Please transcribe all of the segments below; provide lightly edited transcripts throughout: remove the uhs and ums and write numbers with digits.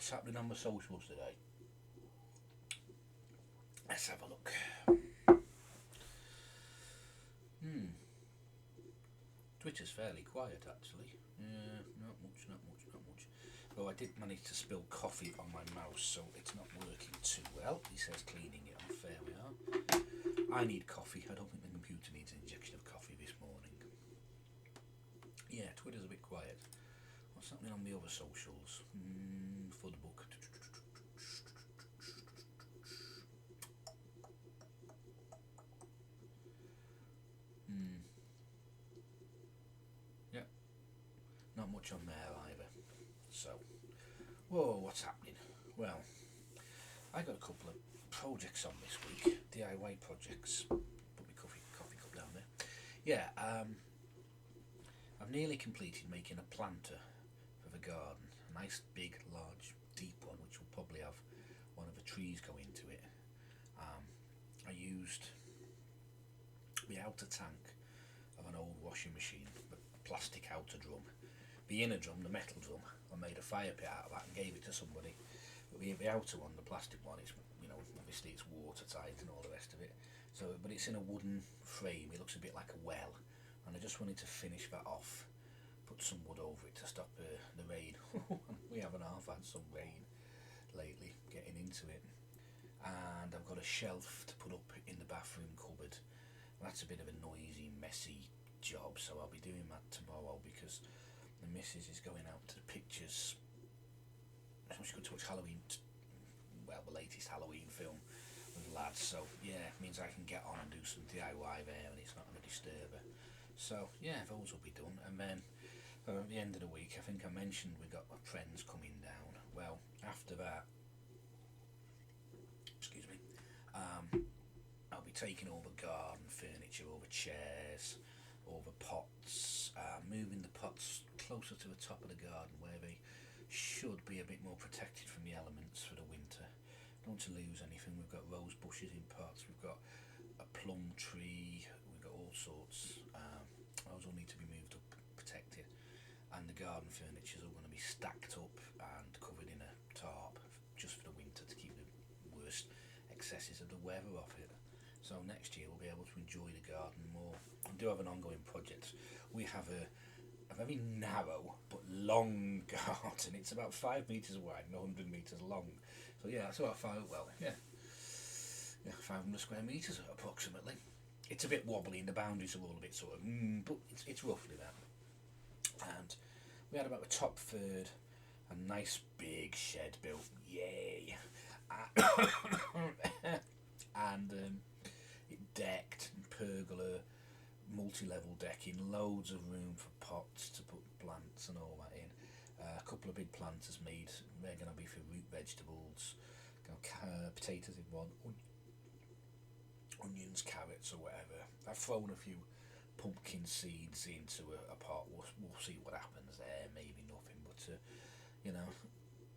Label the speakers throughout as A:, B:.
A: what's happening on my socials today? Let's have a look. Twitter's fairly quiet actually. Not much, not much, not much. Though I did manage to spill coffee on my mouse, so it's not working too well. He says cleaning it off. There we are. I need coffee. I don't think the computer needs an injection of coffee this morning. Yeah, Twitter's a bit quiet. What's happening on the other socials? For the book. Yeah, not much on there either. So, whoa, what's happening? Well, I got a couple of projects on this week, DIY projects. Put my coffee cup down there. Yeah, I've nearly completed making a planter for the garden. A nice, big, large, deep one, which will probably have one of the trees go into it. I used the outer tank of an old washing machine, the plastic outer drum. The inner drum, the metal drum, I made a fire pit out of that and gave it to somebody. But the outer one, the plastic one, it's, obviously it's watertight and all the rest of it. So, but it's in a wooden frame. It looks a bit like a well, and I just wanted to finish that off. Put some wood over it to stop the rain. We haven't half had some rain lately, getting into it. And I've got a shelf to put up in the bathroom cupboard. That's a bit of a noisy, messy job, so I'll be doing that tomorrow because the missus is going out to the pictures. She's going to watch the latest Halloween film with the lads, so yeah, it means I can get on and do some DIY there and it's not going to disturb her. So yeah, those will be done, and then at the end of the week, I think I mentioned we got our friends coming down. Well, after that, excuse me, I'll be taking all the garden furniture, all the chairs, all the pots, moving the pots closer to the top of the garden where they should be a bit more protected from the elements for the winter. Don't want to lose anything. We've got rose bushes in pots, we've got a plum tree, we've got all sorts. Those all need to be moved up, protected, and the garden furniture is all going to be stacked up and covered in a tarp just for the winter to keep the worst excesses of the weather off it. So next year we'll be able to enjoy the garden more. I do have an ongoing project. We have a very narrow but long garden. It's about 5 metres wide and 100 metres long. So yeah, that's about 500 square metres approximately. It's a bit wobbly and the boundaries are all a bit sort of, but it's roughly that. And we had about the top third, a nice big shed built, yay! And it decked, pergola, multi-level decking, loads of room for pots to put plants and all that in. A couple of big planters made. They're going to be for root vegetables, potatoes in one, onions, carrots or whatever. I've thrown a few pumpkin seeds into a pot. We'll see what happens there. Maybe nothing, but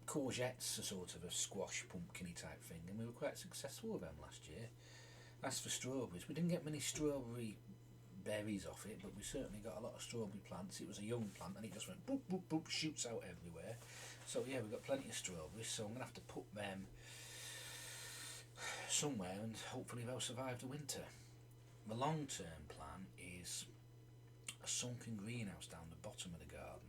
A: courgettes are sort of a squash pumpkin-y type thing, and we were quite successful with them last year. As for strawberries, we didn't get many strawberry berries off it, but we certainly got a lot of strawberry plants. It was a young plant and it just went boop boop boop, shoots out everywhere. So yeah, we've got plenty of strawberries, so I'm going to have to put them somewhere and hopefully they'll survive the winter. The long term plan is a sunken greenhouse down the bottom of the garden.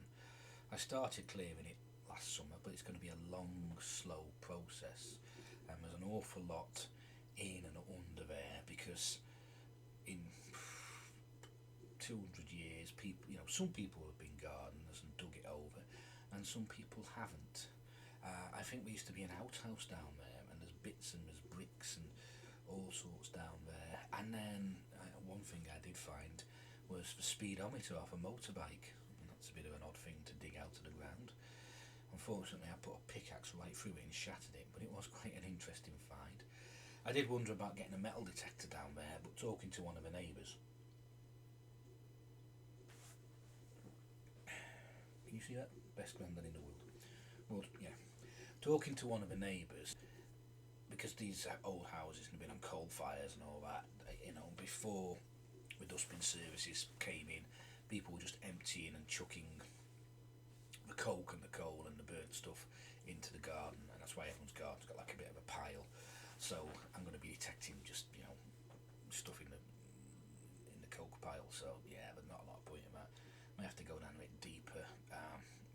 A: I started clearing it last summer, but it's going to be a long, slow process, and there's an awful lot in and under there because in 200 years, some people have been gardeners and dug it over, and some people haven't. I think there used to be an outhouse down there, and there's bits and there's bricks and all sorts down there. And then one thing I did find was the speedometer off a motorbike, and that's a bit of an odd thing to dig out of the ground. Unfortunately, I put a pickaxe right through it and shattered it, but it was quite an interesting find. I did wonder about getting a metal detector down there, but talking to one of the neighbours. Can you see that? Best granddad in the world. Well, yeah. Talking to one of the neighbours, because these old houses have been on coal fires and all that, before the dustbin services came in, people were just emptying and chucking the coke and the coal and the burnt stuff into the garden, and that's why everyone's garden's got like a bit of a pile. So I'm going to be detecting just stuff in the coke pile. So yeah, but not a lot of point in that. Might have to go down a bit deeper.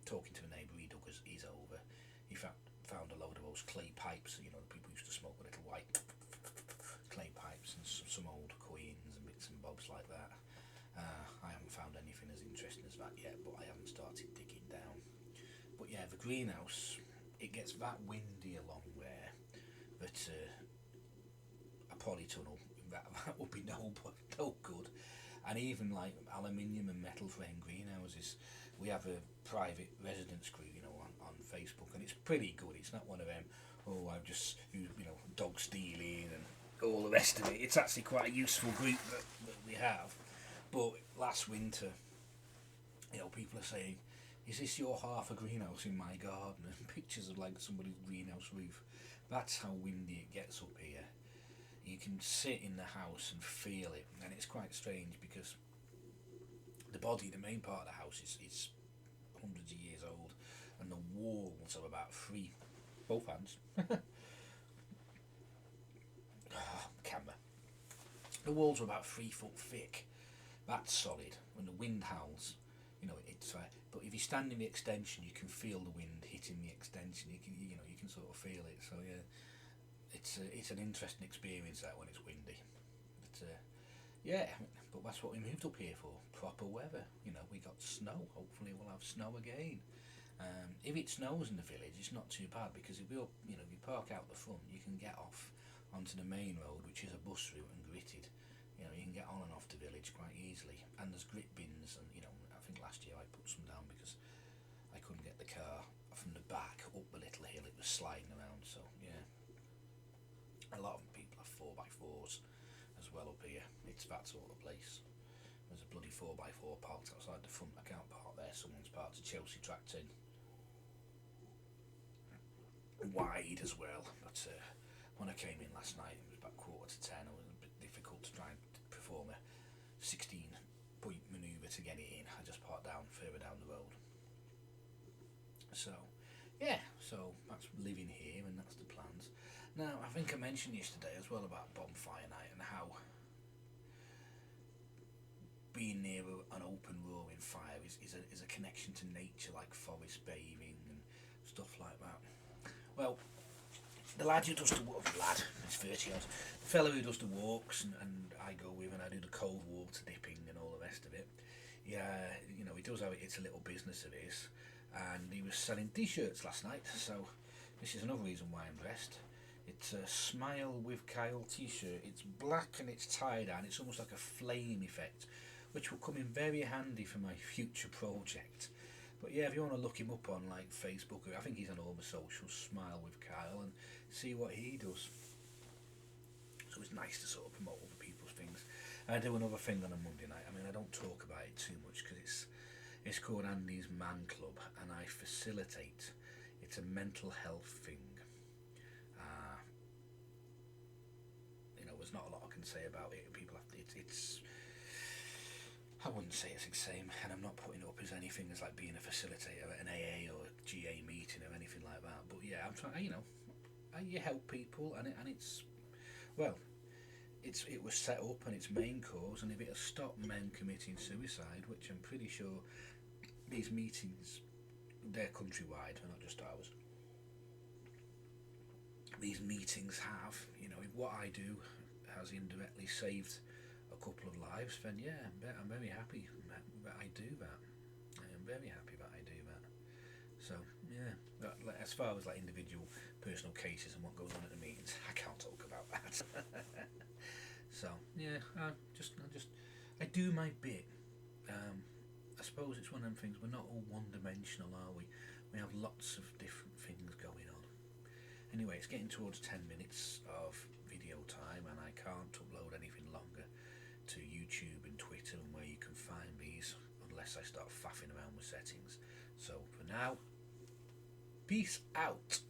A: Talking to a neighbour, he dug his over. He found a load of those clay pipes. The people used to smoke with little white clay pipes and some old coins and bits and bobs like that. I haven't found anything as interesting as that yet, but I haven't started digging down. But yeah, the greenhouse, it gets that windy along there that a polytunnel that would be no good. And even like aluminium and metal frame greenhouses, we have a private residence group, on Facebook, and it's pretty good. It's not one of them, I've just dog stealing and all the rest of it. It's actually quite a useful group that we have. But last winter, people are saying, is this your half a greenhouse in my garden? And pictures of like somebody's greenhouse roof. That's how windy it gets up here. You can sit in the house and feel it, and it's quite strange because the main part of the house is hundreds of years old, and the walls are about both hands. Camera. The walls are about 3 foot thick. That's solid. When the wind howls, it's. But if you stand in the extension, you can feel the wind hitting the extension. You can sort of feel it. So yeah, it's an interesting experience that when it's windy. But yeah, but that's what we moved up here for. Proper weather. We got snow. Hopefully we'll have snow again. If it snows in the village, it's not too bad because if you park out the front, you can get off onto the main road, which is a bus route and gritted. You can get on and off the village quite easily. And there's grit bins, and I think last year I put some down because I couldn't get the car from the back up the little hill. It was sliding around. So yeah, a lot of people have 4x4s as well up here. It's that sort of place. There's a bloody 4x4 parked outside the front. I can't park there. Someone's parked a Chelsea tractor in. Wide as well, but when I came in last night, it was about 9:45. It was a bit difficult to try and perform a 16-point manoeuvre to get it in. I just parked further down the road. So, yeah, that's living here, and that's the plans. Now, I think I mentioned yesterday as well about bonfire night and how being near an open roaring fire is a connection to nature, like forest bathing and stuff like that. Well, the lad who does he's 30 odd, the fellow who does the walks and I go with, and I do the cold water dipping and all the rest of it. Yeah, he does have it's a little business of his, and he was selling t-shirts last night, so this is another reason why I'm dressed. It's a Smile with Kyle t-shirt. It's black and it's tie-dye, and it's almost like a flame effect, which will come in very handy for my future project. But yeah, if you want to look him up on like Facebook, I think he's on all the socials, Smile with Kyle, and see what he does. So it's nice to sort of promote other people's things. I do another thing on a Monday night. I mean, I don't talk about it too much because it's called Andy's Man Club, and I facilitate. It's a mental health thing. There's not a lot I can say about it. People have to, it's. I wouldn't say it's the same, and I'm not putting it up as anything as like being a facilitator at an AA or a GA meeting or anything like that. But yeah, I'm trying. You help people, and it's well, it was set up and its main cause, and if it'll stop men committing suicide, which I'm pretty sure these meetings, they're countrywide, they're not just ours. These meetings have, if what I do has indirectly saved a couple of lives, then yeah, I'm very happy that I do that. I am very happy that I do that. So yeah, as far as like individual personal cases and what goes on at the meetings, I can't talk about that. So yeah, I do my bit. I suppose it's one of them things. We're not all one-dimensional, are we? We have lots of different things going on. Anyway, it's getting towards 10 minutes of video time, and I can't upload anything longer to YouTube and Twitter and where you can find these unless I start faffing around with settings. So for now, peace out.